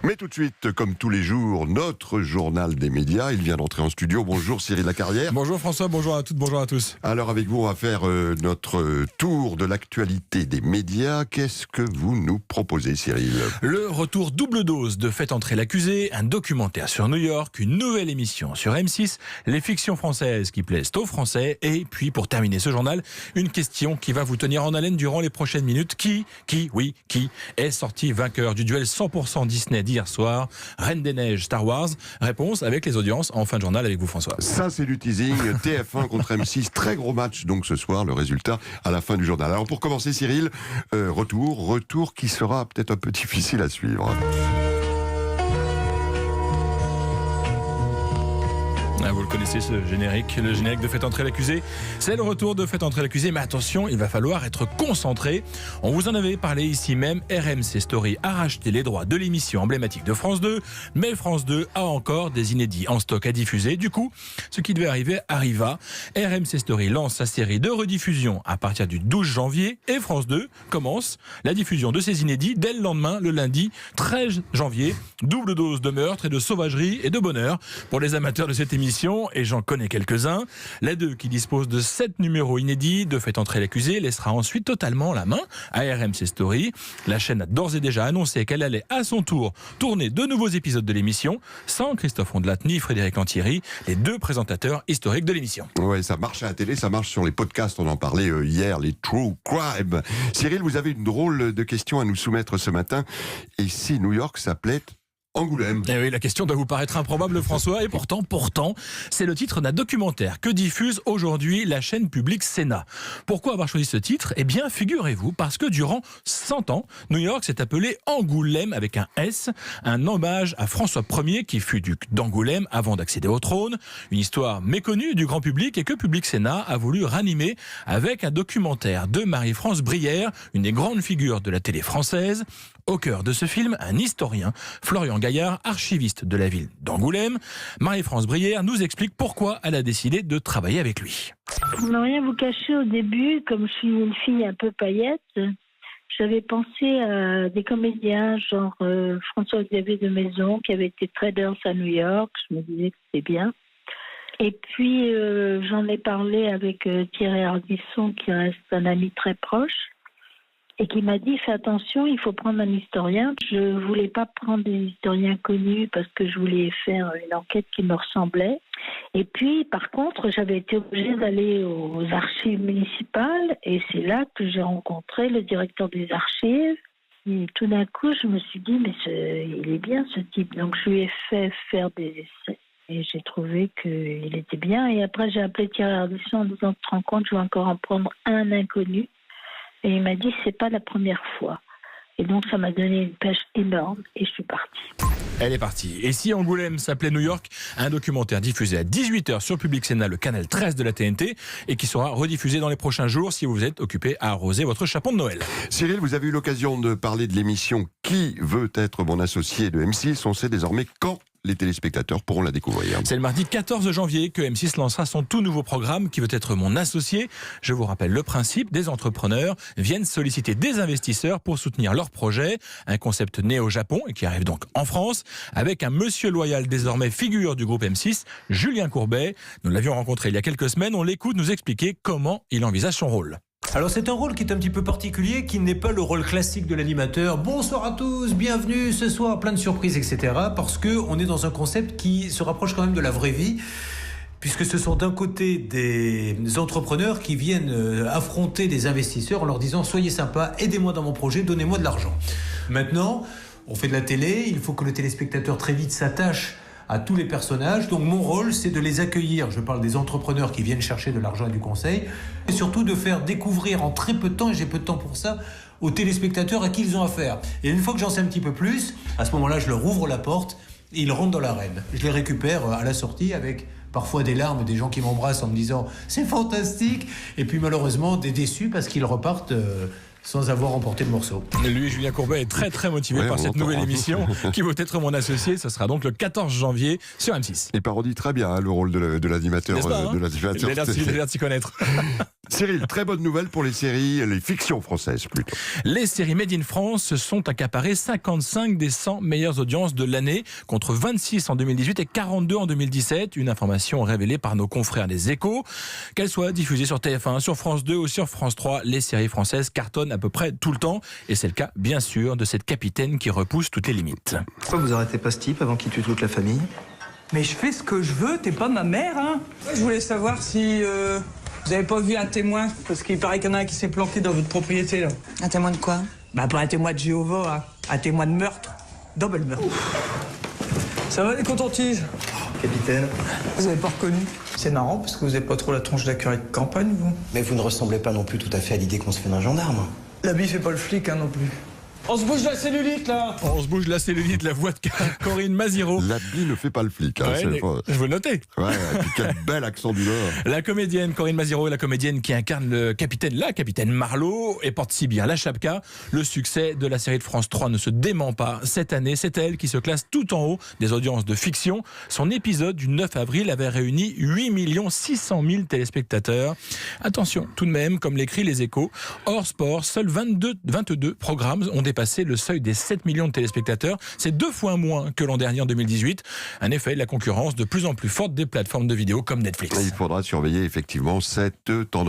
Mais tout de suite, comme tous les jours, notre journal des médias. Il vient d'entrer en studio. Bonjour Cyril Lacarrière. Bonjour François, bonjour à toutes, bonjour à tous. Alors avec vous, on va faire notre tour de l'actualité des médias. Qu'est-ce que vous nous proposez, Cyril ? Le retour double dose de Faites entrer l'accusé, un documentaire sur New York, une nouvelle émission sur M6, les fictions françaises qui plaisent aux Français, et puis pour terminer ce journal, une question qui va vous tenir en haleine durant les prochaines minutes. Qui est sorti vainqueur du duel 100% Disney d'hier soir, Reine des Neiges, Star Wars? Réponse avec les audiences en fin de journal avec vous François. Ça c'est du teasing, TF1 contre M6, très gros match donc ce soir, le résultat à la fin du journal. Alors pour commencer Cyril, retour qui sera peut-être un peu difficile à suivre. Vous le connaissez ce générique, le générique de Faites entrer l'accusé. C'est le retour de Faites entrer l'accusé, mais attention, il va falloir être concentré. On vous en avait parlé ici même, RMC Story a racheté les droits de l'émission emblématique de France 2, mais France 2 a encore des inédits en stock à diffuser. Du coup, ce qui devait arriver arriva. RMC Story lance sa série de rediffusion à partir du 12 janvier et France 2 commence la diffusion de ces inédits dès le lendemain, le lundi 13 janvier. Double dose de meurtre et de sauvagerie et de bonheur pour les amateurs de cette émission. Et j'en connais quelques-uns. La 2, qui dispose de 7 numéros inédits de Faites entrer l'accusé, laissera ensuite totalement la main à RMC Story. La chaîne a d'ores et déjà annoncé qu'elle allait à son tour tourner de nouveaux épisodes de l'émission, sans Christophe Ondelat ni Frédéric Lantieri, les deux présentateurs historiques de l'émission. Ouais, ça marche à la télé, ça marche sur les podcasts, on en parlait hier, les True Crime. Cyril, vous avez une drôle de question à nous soumettre ce matin. Et si New York s'appelait Angoulême? Eh oui, la question doit vous paraître improbable, François, et pourtant, c'est le titre d'un documentaire que diffuse aujourd'hui la chaîne publique Sénat. Pourquoi avoir choisi ce titre? Eh bien, figurez-vous, parce que durant 100 ans, New York s'est appelé Angoulême avec un S, un hommage à François Ier qui fut duc d'Angoulême avant d'accéder au trône. Une histoire méconnue du grand public et que Public Sénat a voulu ranimer avec un documentaire de Marie-France Brière, une des grandes figures de la télé française. Au cœur de ce film, un historien, Florian Gaillard, archiviste de la ville d'Angoulême. Marie-France Brière nous explique pourquoi elle a décidé de travailler avec lui. Pour ne rien vous cacher, au début, comme je suis une fille un peu paillette, j'avais pensé à des comédiens genre François-Xavier de Maison qui avait été traders à New York. Je me disais que c'était bien. Et puis j'en ai parlé avec Thierry Ardisson qui reste un ami très proche. Et qui m'a dit, fais attention, il faut prendre un historien. Je ne voulais pas prendre des historiens connus parce que je voulais faire une enquête qui me ressemblait. Et puis, par contre, j'avais été obligée d'aller aux archives municipales et c'est là que j'ai rencontré le directeur des archives. Et tout d'un coup, je me suis dit, mais il est bien ce type. Donc, je lui ai fait faire des essais. Et j'ai trouvé qu'il était bien. Et après, j'ai appelé Thierry Ardisson en disant, tu te rends compte, je vais encore en prendre un inconnu. Et il m'a dit, c'est pas la première fois. Et donc, ça m'a donné une pêche énorme et je suis partie. Elle est partie. Et si Angoulême s'appelait New York, un documentaire diffusé à 18h sur Public Sénat, le canal 13 de la TNT, et qui sera rediffusé dans les prochains jours si vous êtes occupé à arroser votre chapon de Noël. Cyril, vous avez eu l'occasion de parler de l'émission Qui veut être mon associé de M6. On sait désormais quand les téléspectateurs pourront la découvrir. C'est le mardi 14 janvier que M6 lancera son tout nouveau programme Qui veut être mon associé. Je vous rappelle le principe, des entrepreneurs viennent solliciter des investisseurs pour soutenir leurs projets. Un concept né au Japon et qui arrive donc en France avec un monsieur loyal désormais figure du groupe M6, Julien Courbet. Nous l'avions rencontré il y a quelques semaines, on l'écoute nous expliquer comment il envisage son rôle. Alors c'est un rôle qui est un petit peu particulier, qui n'est pas le rôle classique de l'animateur. Bonsoir à tous, bienvenue ce soir, plein de surprises, etc. Parce qu'on est dans un concept qui se rapproche quand même de la vraie vie. Puisque ce sont d'un côté des entrepreneurs qui viennent affronter des investisseurs en leur disant « Soyez sympa, aidez-moi dans mon projet, donnez-moi de l'argent ». Maintenant, on fait de la télé, il faut que le téléspectateur très vite s'attache à tous les personnages. Donc mon rôle, c'est de les accueillir. Je parle des entrepreneurs qui viennent chercher de l'argent et du conseil. Et surtout de faire découvrir en très peu de temps, et j'ai peu de temps pour ça, aux téléspectateurs à qui ils ont affaire. Et une fois que j'en sais un petit peu plus, à ce moment-là, je leur ouvre la porte et ils rentrent dans l'arène. Je les récupère à la sortie avec parfois des larmes, des gens qui m'embrassent en me disant « c'est fantastique » et puis malheureusement des déçus parce qu'ils repartent sans avoir remporté le morceau. Lui, Julien Courbet, est très très motivé par cette nouvelle émission Qui veut être mon associé. Ce sera donc le 14 janvier sur M6. Il parodie très bien le rôle de l'animateur. N'est-ce pas, hein? De l'animateur. Il a l'air de s'y connaître. Cyril, très bonne nouvelle pour les séries, les fictions françaises plutôt. Les séries Made in France se sont accaparées 55 des 100 meilleures audiences de l'année, contre 26 en 2018 et 42 en 2017. Une information révélée par nos confrères des Échos. Qu'elles soient diffusées sur TF1, sur France 2 ou sur France 3, les séries françaises cartonnent à peu près tout le temps. Et c'est le cas, bien sûr, de cette capitaine qui repousse toutes les limites. Pourquoi vous arrêtez pas ce type avant qu'il tue toute la famille? Mais je fais ce que je veux, t'es pas ma mère, hein. Je voulais savoir si vous avez pas vu un témoin, parce qu'il paraît qu'il y en a un qui s'est planqué dans votre propriété, là. Un témoin de quoi? Bah, pas un témoin de Jéhovah, hein. Un témoin de meurtre. Double meurtre. Ça va, les cotons-tiges? Capitaine. Vous avez pas reconnu? C'est marrant, parce que vous avez pas trop la tronche d'accueil de campagne, vous. Mais vous ne ressemblez pas non plus tout à fait à l'idée qu'on se fait d'un gendarme. L'habit fait pas le flic, hein, non plus. On se bouge la cellulite, là. On se bouge la cellulite, la voix de Corinne Maziro. L'habit ne fait pas le flic. Hein, Ouais, je veux le noter. Ouais, et puis quel bel accent du Nord. La comédienne Corinne Maziro est la comédienne qui incarne la capitaine Marlowe, et porte si bien la chapka. Le succès de la série de France 3 ne se dément pas. Cette année, c'est elle qui se classe tout en haut des audiences de fiction. Son épisode du 9 avril avait réuni 8 600 000 téléspectateurs. Attention, tout de même, comme l'écrit Les Échos, hors sport, seuls 22 programmes ont dépassé le seuil des 7 millions de téléspectateurs. C'est 2 fois moins que l'an dernier en 2018. Un effet de la concurrence de plus en plus forte des plateformes de vidéos comme Netflix. Il faudra surveiller effectivement cette tendance.